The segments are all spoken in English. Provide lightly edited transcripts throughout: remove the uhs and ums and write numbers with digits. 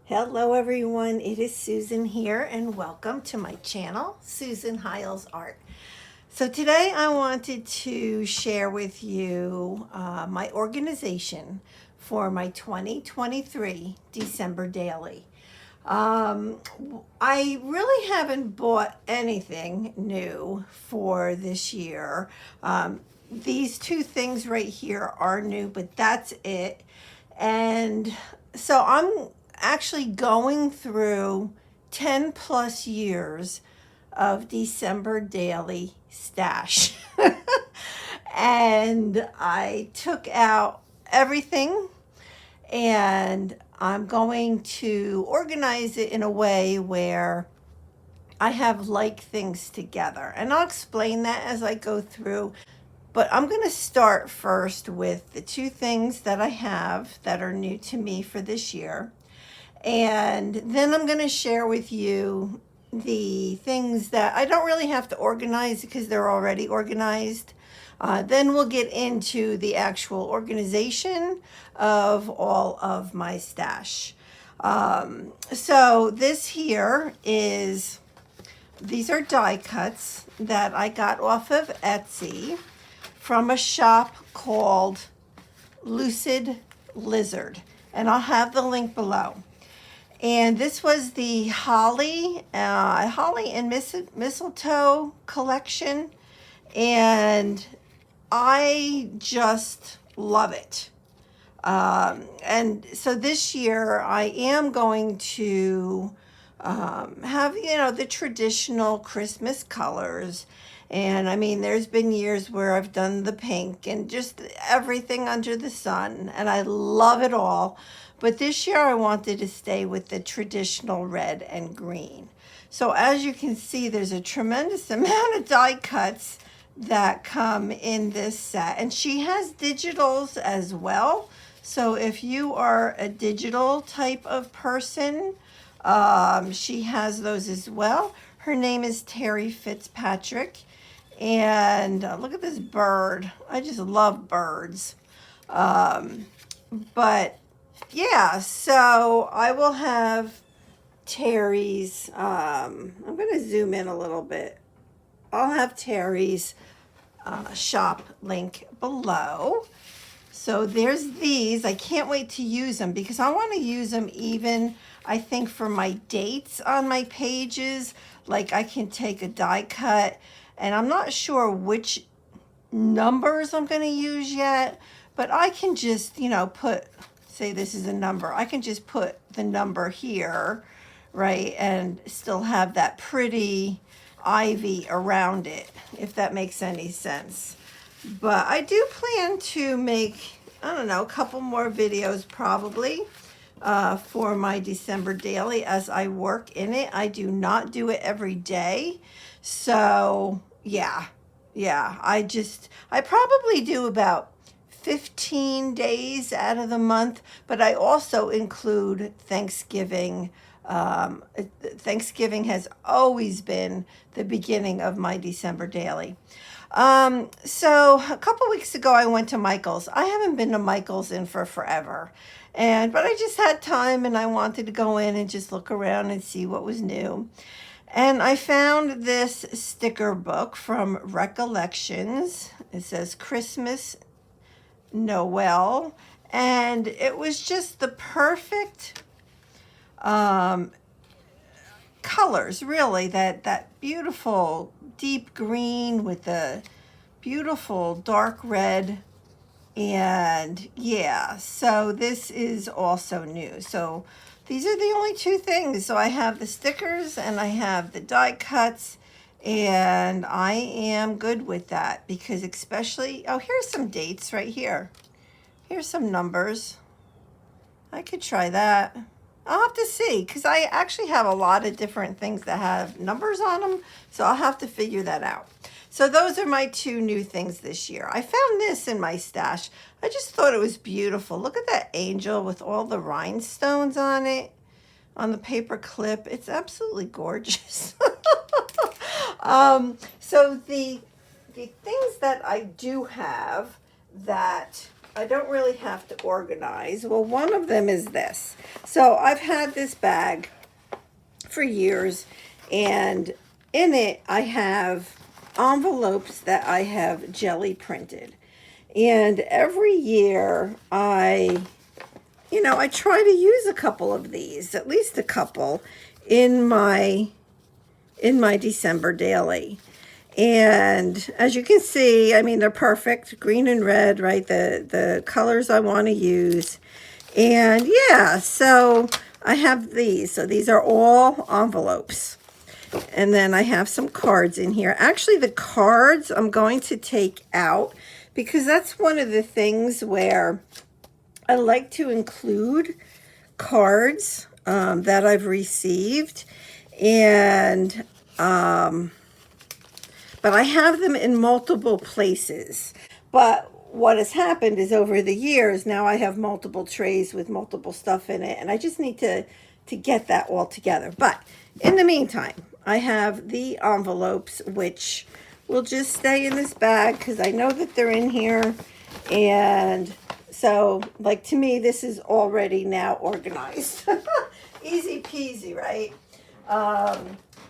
Hello everyone, it is Susan here and welcome to my channel, Susan Hiles Art. So today I wanted to share with you my organization for my 2023 December daily. I really haven't bought anything new for this year. These two things right here are new, but that's it. And so I'm actually going through 10 plus years of December daily stash. And I took out everything and I'm going to organize it in a way where I have like things together. And I'll explain that as I go through. But I'm going to start first with the two things that I have that are new to me for this year. And then I'm going to share with you the things that I don't really have to organize because they're already organized. Then we'll get into the actual organization of all of my stash. So this here is, these are die cuts that I got off of Etsy from a shop called Lucid Lizard. And I'll have the link below. And this was the Holly and Mistletoe collection. And I just love it. And so this year I am going to have, the traditional Christmas colors. And I mean, there's been years where I've done the pink and just everything under the sun. And I love it all. But this year I wanted to stay with the traditional red and green. So as you can see, there's a tremendous amount of die cuts that come in this set. And she has digitals as well. So if you are a digital type of person, she has those as well. Her name is Terry Fitzpatrick. And look at this bird. I just love birds. But yeah, so I will have Terry's, I'm going to zoom in a little bit. I'll have Terry's shop link below. So there's these. I can't wait to use them because I want to use them even, I think, for my dates on my pages. Like I can take a die cut and I'm not sure which numbers I'm going to use yet, but I can just, put, say this is a number. I can just put the number here, right? And still have that pretty ivy around it, if that makes any sense. But I do plan to make, I don't know, a couple more videos probably for my December daily as I work in it. I do not do it every day. So yeah, I probably do about 15 days out of the month, but I also include Thanksgiving. Thanksgiving has always been the beginning of my December daily. So a couple weeks ago, I went to Michael's. I haven't been to Michael's in for forever. But I just had time and I wanted to go in and just look around and see what was new. And I found this sticker book from Recollections. It says Christmas, Noel. And it was just the perfect colors, really. That beautiful deep green with the beautiful dark red. And yeah, so this is also new. So these are the only two things. So I have the stickers and I have the die cuts, and I am good with that because especially, oh, here's some dates right here. Here's some numbers. I could try that. I'll have to see because I actually have a lot of different things that have numbers on them. So I'll have to figure that out. So those are my two new things this year. I found this in my stash. I just thought it was beautiful. Look at that angel with all the rhinestones on it, on the paper clip. It's absolutely gorgeous. So the things that I do have that I don't really have to organize. Well, one of them is this. So I've had this bag for years, and in it I have envelopes that I have jelly printed. And every year I try to use a couple of these, at least a couple, in my December daily. And as you can see, I mean, they're perfect, green and red, right? The colors I want to use. And yeah, so I have these. So these are all envelopes. And then I have some cards in here. Actually, the cards I'm going to take out because that's one of the things where I like to include cards that I've received. And but I have them in multiple places. But what has happened is over the years, now I have multiple trays with multiple stuff in it, and I just need to get that all together. But in the meantime, I have the envelopes, which will just stay in this bag because I know that they're in here. And so, like, to me, this is already now organized. Easy peasy, right?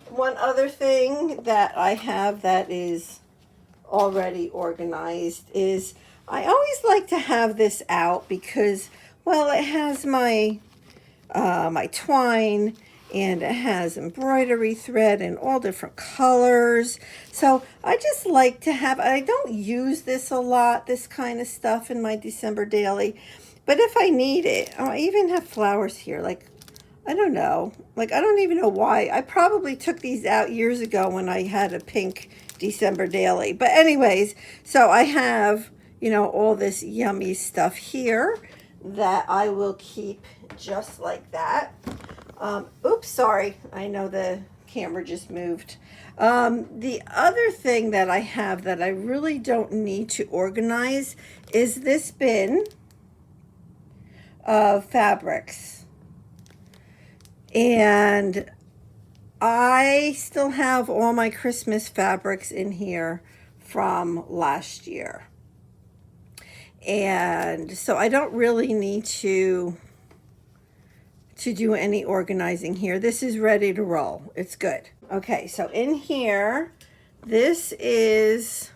One other thing that I have that is already organized is I always like to have this out because, well, it has my my twine, and it has embroidery thread in all different colors. So I just like to have, I don't use this a lot, this kind of stuff in my December daily, but if I need it, I even have flowers here, like, I don't know. Like, I don't even know why. I probably took these out years ago when I had a pink December daily. But anyways, so I have, all this yummy stuff here that I will keep just like that. Oops, sorry. I know the camera just moved. The other thing that I have that I really don't need to organize is this bin of fabrics. And I still have all my Christmas fabrics in here from last year. And so I don't really need to do any organizing here. This is ready to roll. It's good. Okay, so in here, this is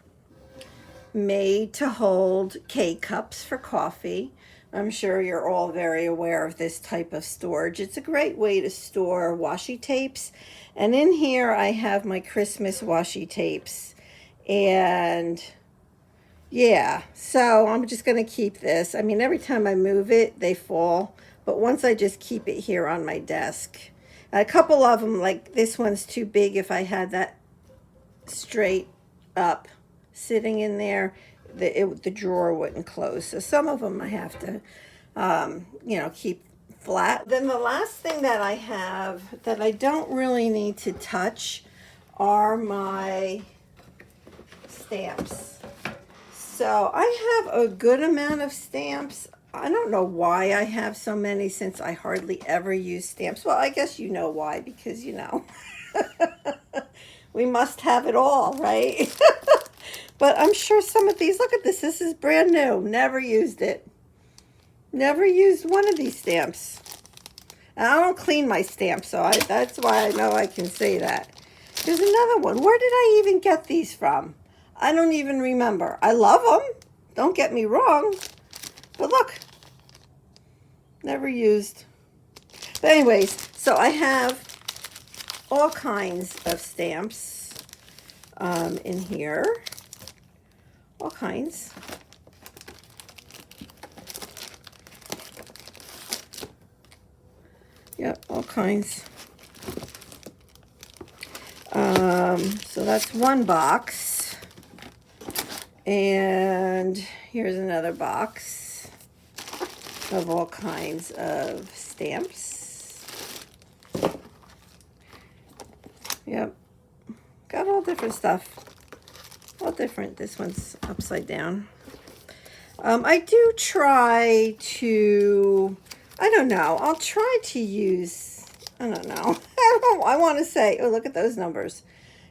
made to hold K-cups for coffee. I'm sure you're all very aware of this type of storage. It's a great way to store washi tapes. And in here I have my Christmas washi tapes. And yeah, so I'm just going to keep this. I mean, every time I move it, they fall. But once I just keep it here on my desk. A couple of them, like this one's too big if I had that straight up sitting in there. The drawer wouldn't close. So some of them I have to, keep flat. Then the last thing that I have that I don't really need to touch are my stamps. So I have a good amount of stamps. I don't know why I have so many since I hardly ever use stamps. Well, I guess you know why, because, we must have it all, right? But I'm sure some of these, look at this. This is brand new. Never used it. Never used one of these stamps. And I don't clean my stamps, so that's why I know I can say that. There's another one. Where did I even get these from? I don't even remember. I love them. Don't get me wrong. But look. Never used. But anyways, so I have all kinds of stamps in here. All kinds. Yep, all kinds. So that's one box. And here's another box of all kinds of stamps. Yep. Got all different stuff. All different. This one's upside down. I do try to, I don't know. I'll try to use, I don't know. I want to say, oh, look at those numbers.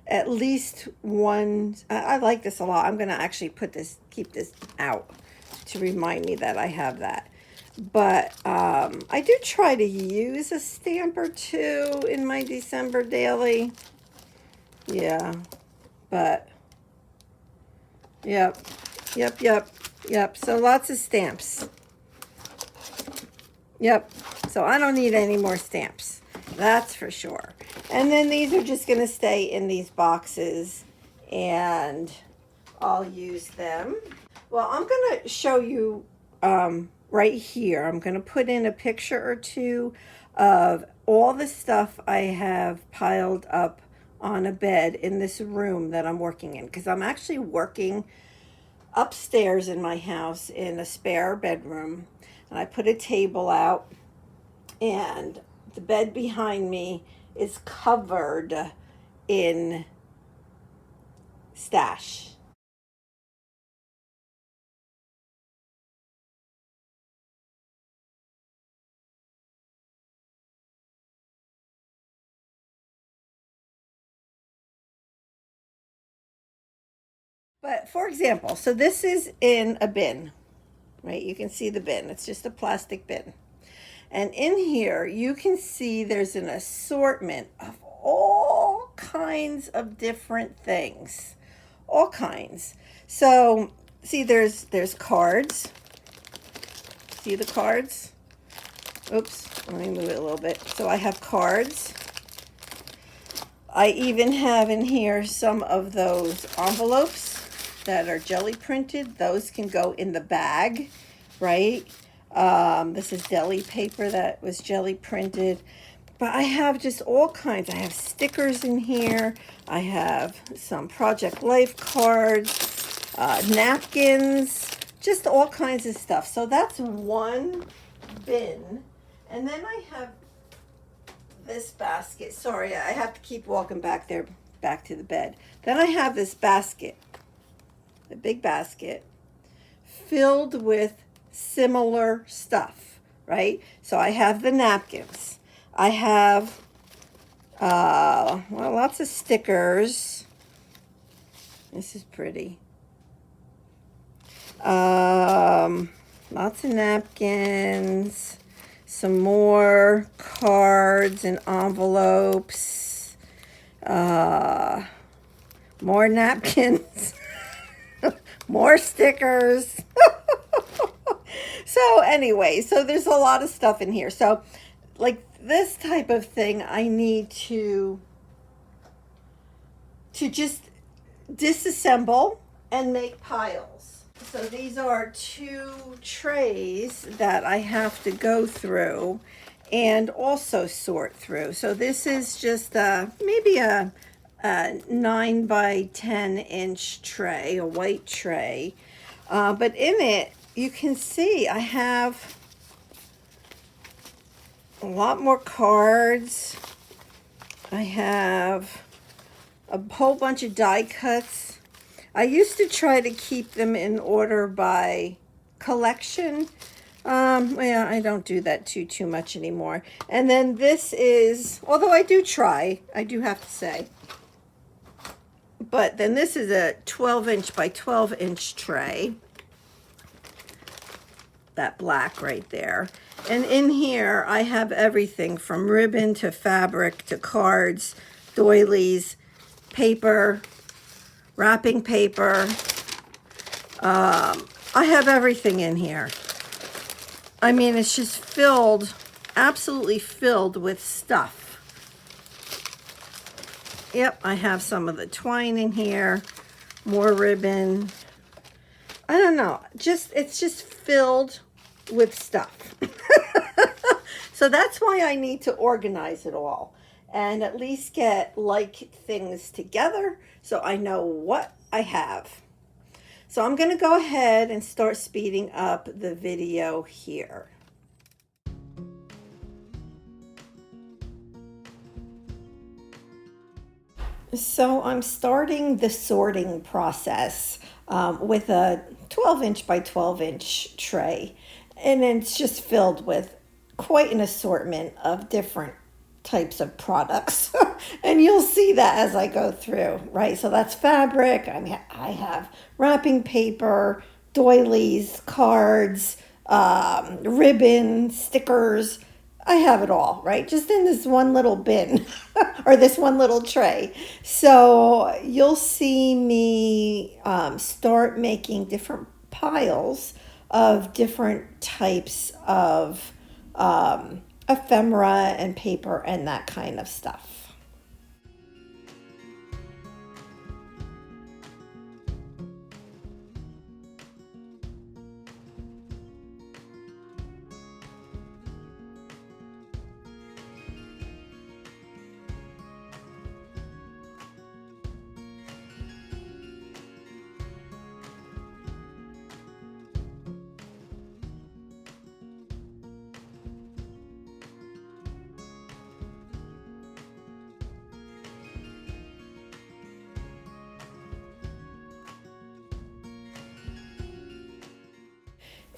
At least one. I like this a lot. I'm going to actually keep this out to remind me that I have that. But I do try to use a stamp or two in my December daily. Yeah, but yep. So lots of stamps. Yep. So I don't need any more stamps. That's for sure. And then these are just going to stay in these boxes and I'll use them. Well, I'm going to show you right here. I'm going to put in a picture or two of all the stuff I have piled up on a bed in this room that I'm working in, because I'm actually working upstairs in my house in a spare bedroom, and I put a table out, and the bed behind me is covered in stash. But for example, so this is in a bin, right? You can see the bin. It's just a plastic bin. And in here, you can see there's an assortment of all kinds of different things. All kinds. So, see, there's cards. See the cards? Oops, let me move it a little bit. So I have cards. I even have in here some of those envelopes that are jelly printed. Those can go in the bag, right? This is deli paper that was jelly printed. But I have just all kinds. I have stickers in here. I have some Project Life cards, napkins, just all kinds of stuff. So that's one bin. And then I have this basket. Sorry, I have to keep walking back there, back to the bed. Then I have this basket, a big basket, filled with similar stuff, right? So I have the napkins. I have, well, lots of stickers. This is pretty. Lots of napkins. Some more cards and envelopes. More napkins. More stickers. So anyway, so there's a lot of stuff in here. So like this type of thing, I need to just disassemble and make piles. So these are 2 trays that I have to go through and also sort through. So this is just maybe a 9 by 10 inch tray, a white tray. But in it, you can see I have a lot more cards. I have a whole bunch of die cuts. I used to try to keep them in order by collection. Well, I don't do that too much anymore. And then this is, although I do try, I do have to say. But then this is a 12-inch by 12-inch tray. That black right there. And in here, I have everything from ribbon to fabric to cards, doilies, paper, wrapping paper. I have everything in here. I mean, it's just filled, absolutely filled with stuff. Yep, I have some of the twine in here, more ribbon. I don't know, it's just filled with stuff. So that's why I need to organize it all and at least get like things together so I know what I have. So I'm going to go ahead and start speeding up the video here. So I'm starting the sorting process with a 12-inch by 12-inch tray, and it's just filled with quite an assortment of different types of products. And you'll see that as I go through, right? So that's fabric. I have wrapping paper, doilies, cards, ribbon, stickers. I have it all, right? Just in this one little bin or this one little tray. So you'll see me start making different piles of different types of ephemera and paper and that kind of stuff.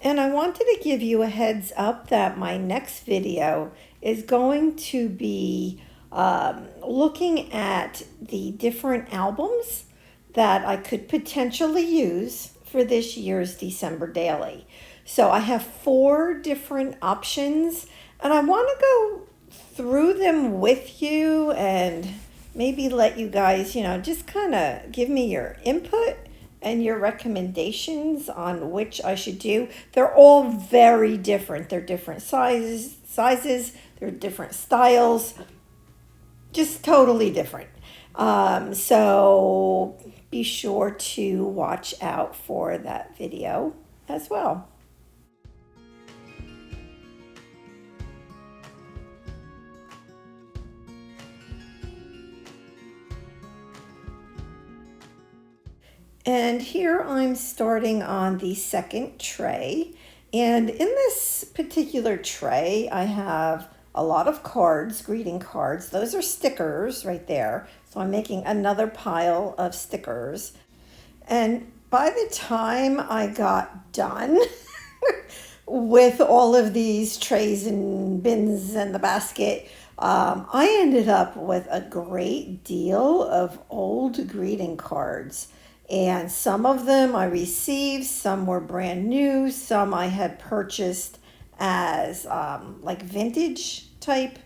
And I wanted to give you a heads up that my next video is going to be looking at the different albums that I could potentially use for this year's December daily. So I have 4 different options, and I want to go through them with you and maybe let you guys, just kind of give me your input and your recommendations on which I should do. They're all very different. They're different sizes, they're different styles, just totally different. So be sure to watch out for that video as well. And here I'm starting on the second tray. And in this particular tray, I have a lot of cards, greeting cards. Those are stickers right there. So I'm making another pile of stickers. And by the time I got done with all of these trays and bins and the basket, I ended up with a great deal of old greeting cards. And some of them I received, some were brand new, some I had purchased as like vintage type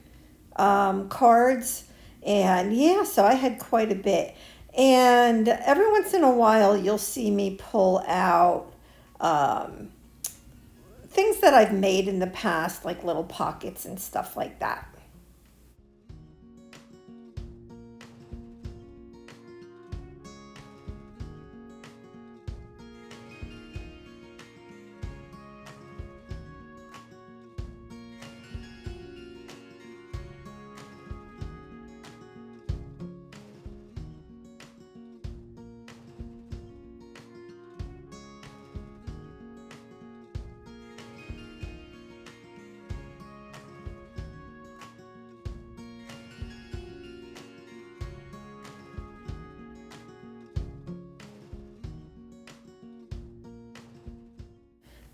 cards. And yeah, so I had quite a bit. And every once in a while, you'll see me pull out things that I've made in the past, like little pockets and stuff like that.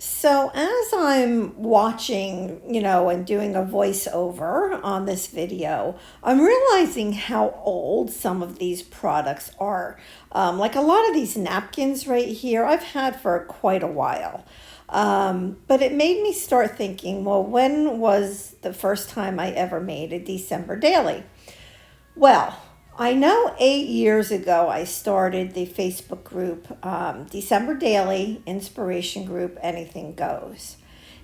So as I'm watching, and doing a voiceover on this video, I'm realizing how old some of these products are. Like a lot of these napkins right here, I've had for quite a while. But it made me start thinking, well, when was the first time I ever made a December daily? Well, I know 8 years ago I started the Facebook group, December Daily Inspiration Group, Anything Goes.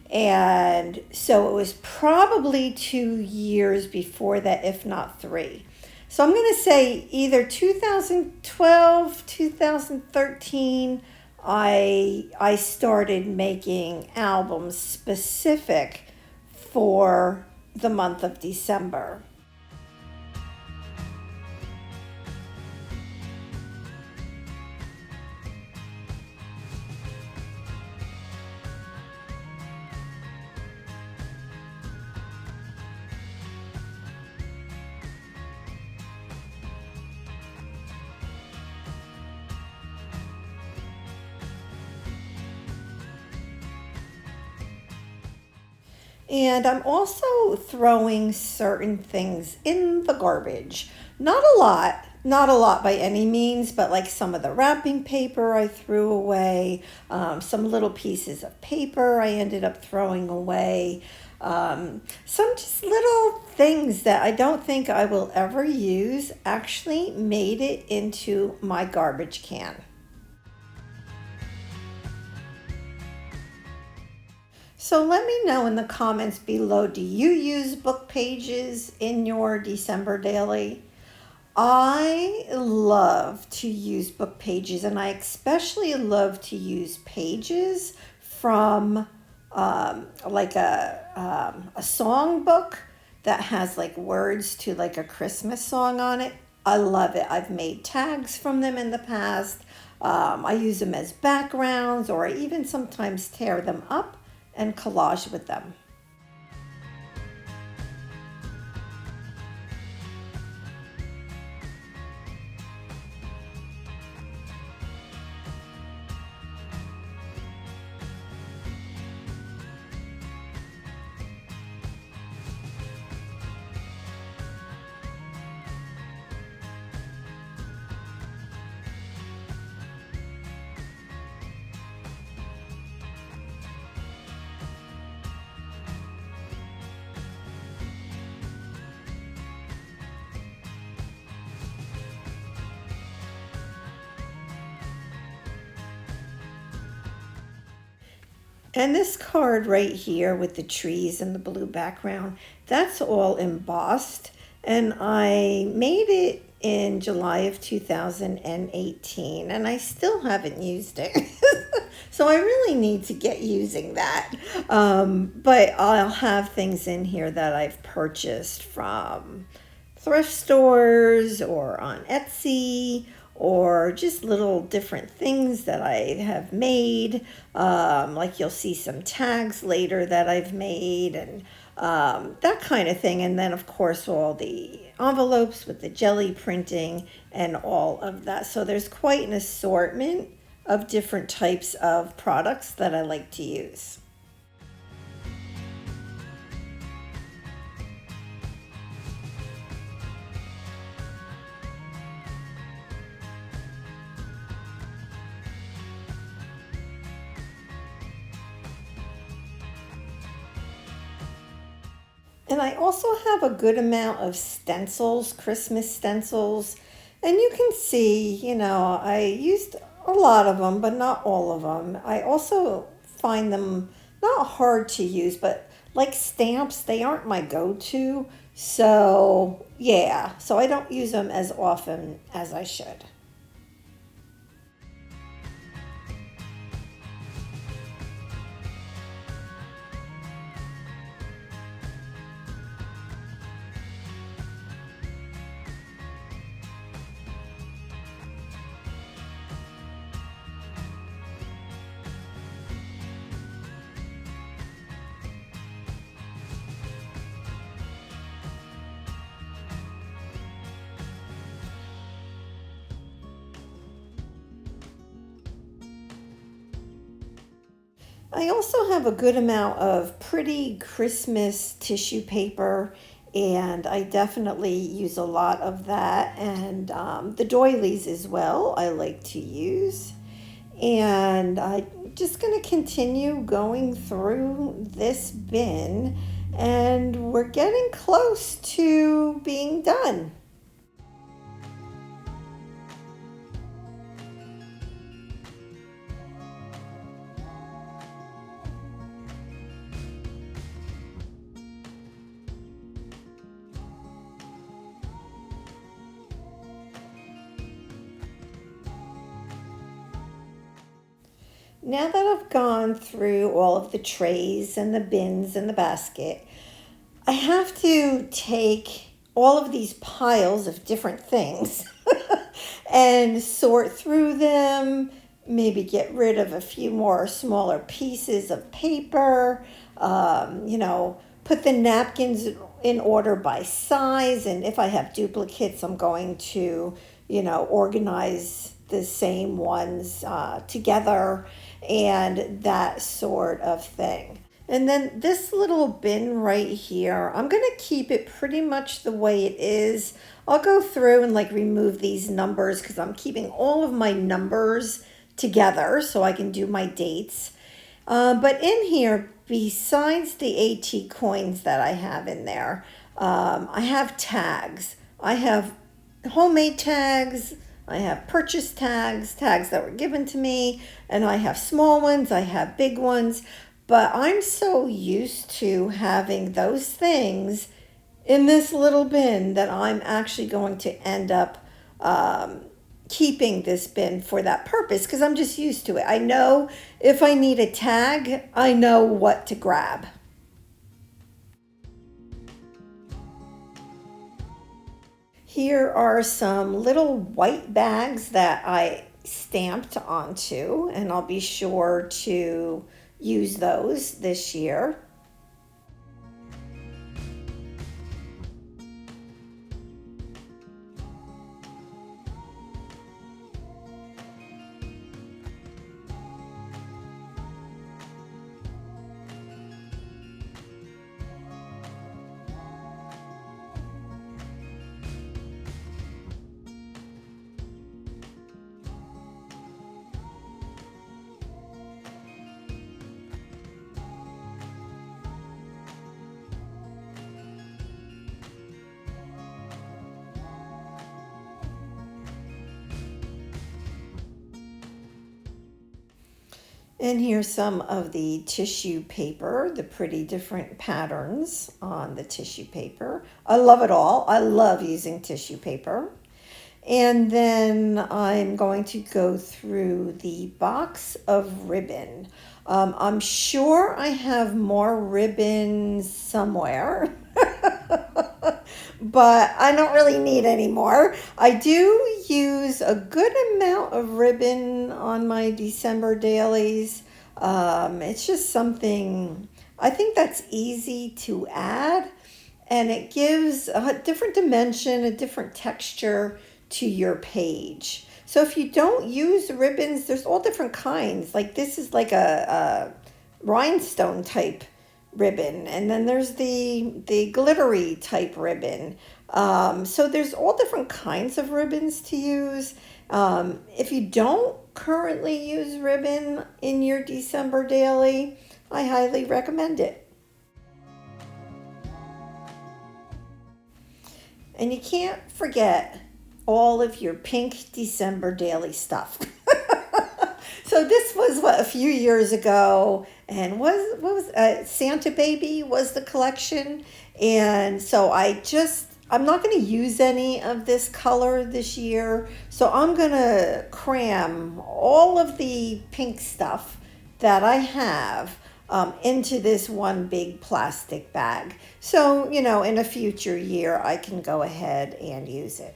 And so it was probably 2 years before that, if not 3. So I'm going to say either 2012, 2013, I started making albums specific for the month of December. And I'm also throwing certain things in the garbage. Not a lot, Not a lot by any means, but like some of the wrapping paper I threw away, some little pieces of paper I ended up throwing away, some just little things that I don't think I will ever use actually made it into my garbage can. So let me know in the comments below, do you use book pages in your December daily? I love to use book pages, and I especially love to use pages from like a song book that has like words to like a Christmas song on it. I love it. I've made tags from them in the past. I use them as backgrounds, or I even sometimes tear them up and collage with them. And this card right here with the trees and the blue background, that's all embossed. And I made it in July of 2018, and I still haven't used it. So I really need to get using that. But I'll have things in here that I've purchased from thrift stores or on Etsy, or just little different things that I have made. Like you'll see some tags later that I've made, and that kind of thing. And then of course all the envelopes with the jelly printing and all of that. So there's quite an assortment of different types of products that I like to use. And I also have a good amount of stencils, Christmas stencils. And you can see, I used a lot of them, but not all of them. I also find them not hard to use, but like stamps, they aren't my go-to. So, yeah, so I don't use them as often as I should. I also have a good amount of pretty Christmas tissue paper, and I definitely use a lot of that. And the doilies as well, I like to use. And I'm just going to continue going through this bin, and we're getting close to being done. Now that I've gone through all of the trays and the bins and the basket, I have to take all of these piles of different things and sort through them, maybe get rid of a few more smaller pieces of paper, put the napkins in order by size. And if I have duplicates, I'm going to, organize the same ones together and that sort of thing. And then this little bin right here, I'm going to keep it pretty much the way it is. I'll go through and like remove these numbers because I'm keeping all of my numbers together so I can do my dates. But in here, besides the AT coins that I have in there, I have tags. I have homemade tags. I have purchase tags, tags that were given to me, and I have small ones, I have big ones. But I'm so used to having those things in this little bin that I'm actually going to end up keeping this bin for that purpose because I'm just used to it. I know if I need a tag, I know what to grab. Here are some little white bags that I stamped onto, and I'll be sure to use those this year. And here's some of the tissue paper, the pretty different patterns on the tissue paper. I love it all. I love using tissue paper. And then I'm going to go through the box of ribbon. I'm sure I have more ribbon somewhere, but I don't really need any more. I do use a good amount of ribbon on my December dailies. It's just something I think that's easy to add, and it gives a different dimension, a different texture to your page. So if you don't use ribbons, there's all different kinds. Like this is like a rhinestone type ribbon, and then there's the glittery type ribbon. So there's all different kinds of ribbons to use. If you don't currently use ribbon in your December daily, I highly recommend it. And you can't forget all of your pink December daily stuff. So this was a few years ago, and Santa Baby was the collection, and so I'm not going to use any of this color this year, so I'm going to cram all of the pink stuff that I have into this one big plastic bag. So, in a future year, I can go ahead and use it.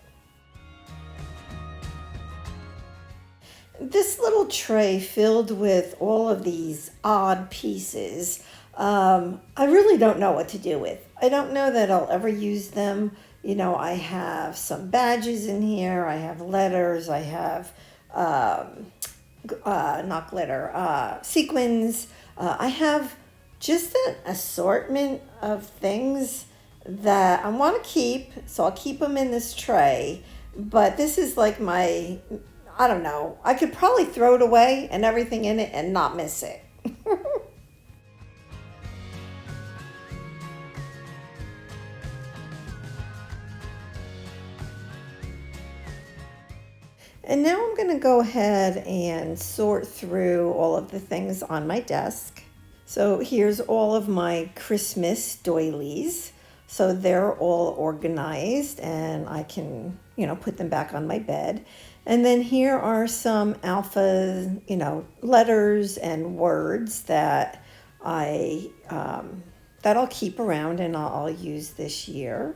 This little tray filled with all of these odd pieces, I really don't know what to do with. I don't know that I'll ever use them. I have some badges in here. I have letters. I have, not glitter, sequins. I have just an assortment of things that I want to keep. So I'll keep them in this tray. But this is like I don't know. I could probably throw it away and everything in it and not miss it. And now I'm going to go ahead and sort through all of the things on my desk. So here's all of my Christmas doilies. So they're all organized and I can, put them back on my bed. And then here are some alpha, letters and words that I'll keep around and I'll use this year.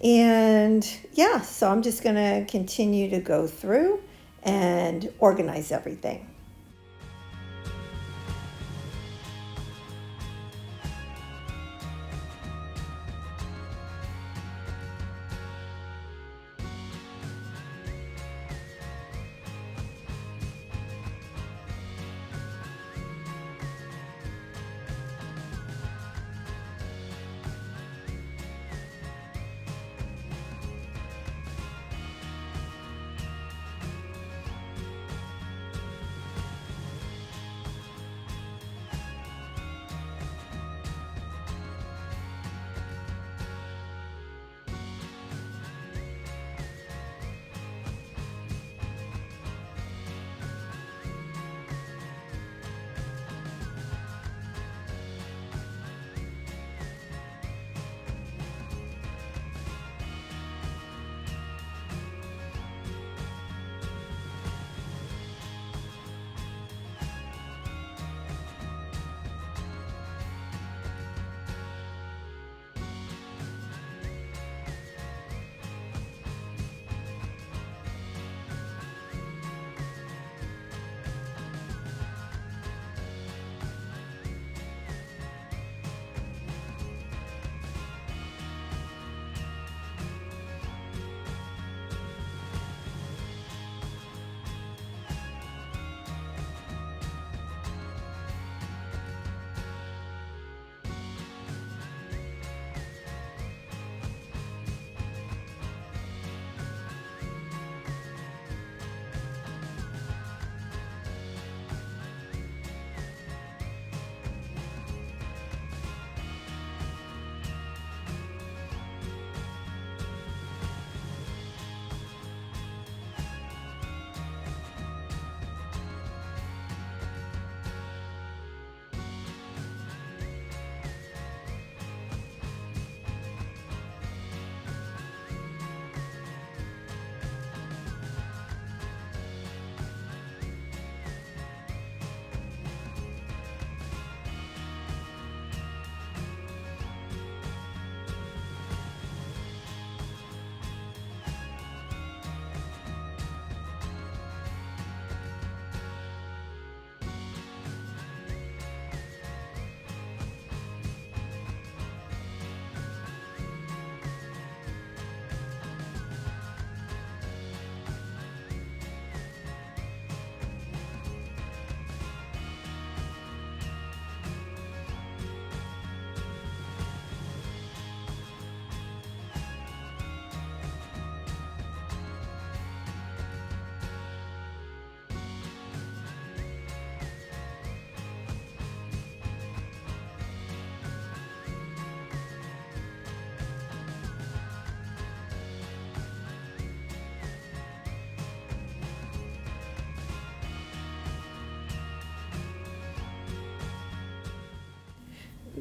And yeah, so I'm just going to continue to go through and organize everything.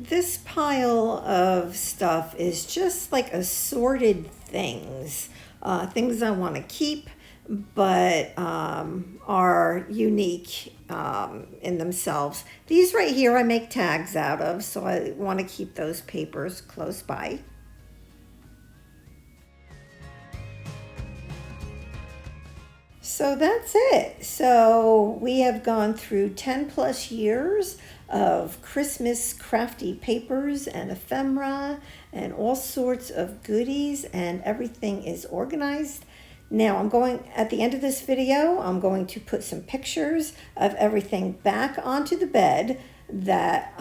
This pile of stuff is just like assorted things, things I want to keep, but are unique in themselves. These right here I make tags out of, so I want to keep those papers close by. So that's it. So we have gone through 10 plus years of Christmas crafty papers and ephemera and all sorts of goodies, and everything is organized. Now at the end of this video, I'm going to put some pictures of everything back onto the bed that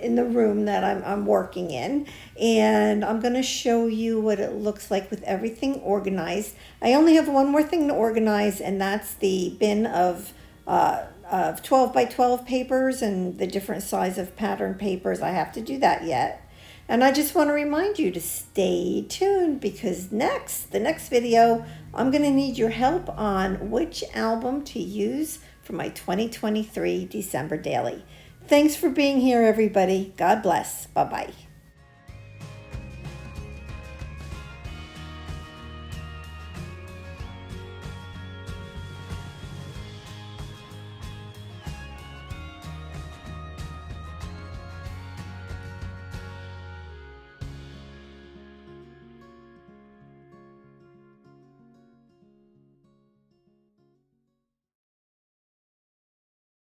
in the room that I'm working in, and I'm going to show you what it looks like with everything organized. I only have one more thing to organize, and that's the bin of 12 by 12 papers and the different size of pattern papers. I have to do that yet. And I just want to remind you to stay tuned, because the next video, I'm going to need your help on which album to use for my 2023 December daily. Thanks for being here, everybody. God bless. Bye-bye.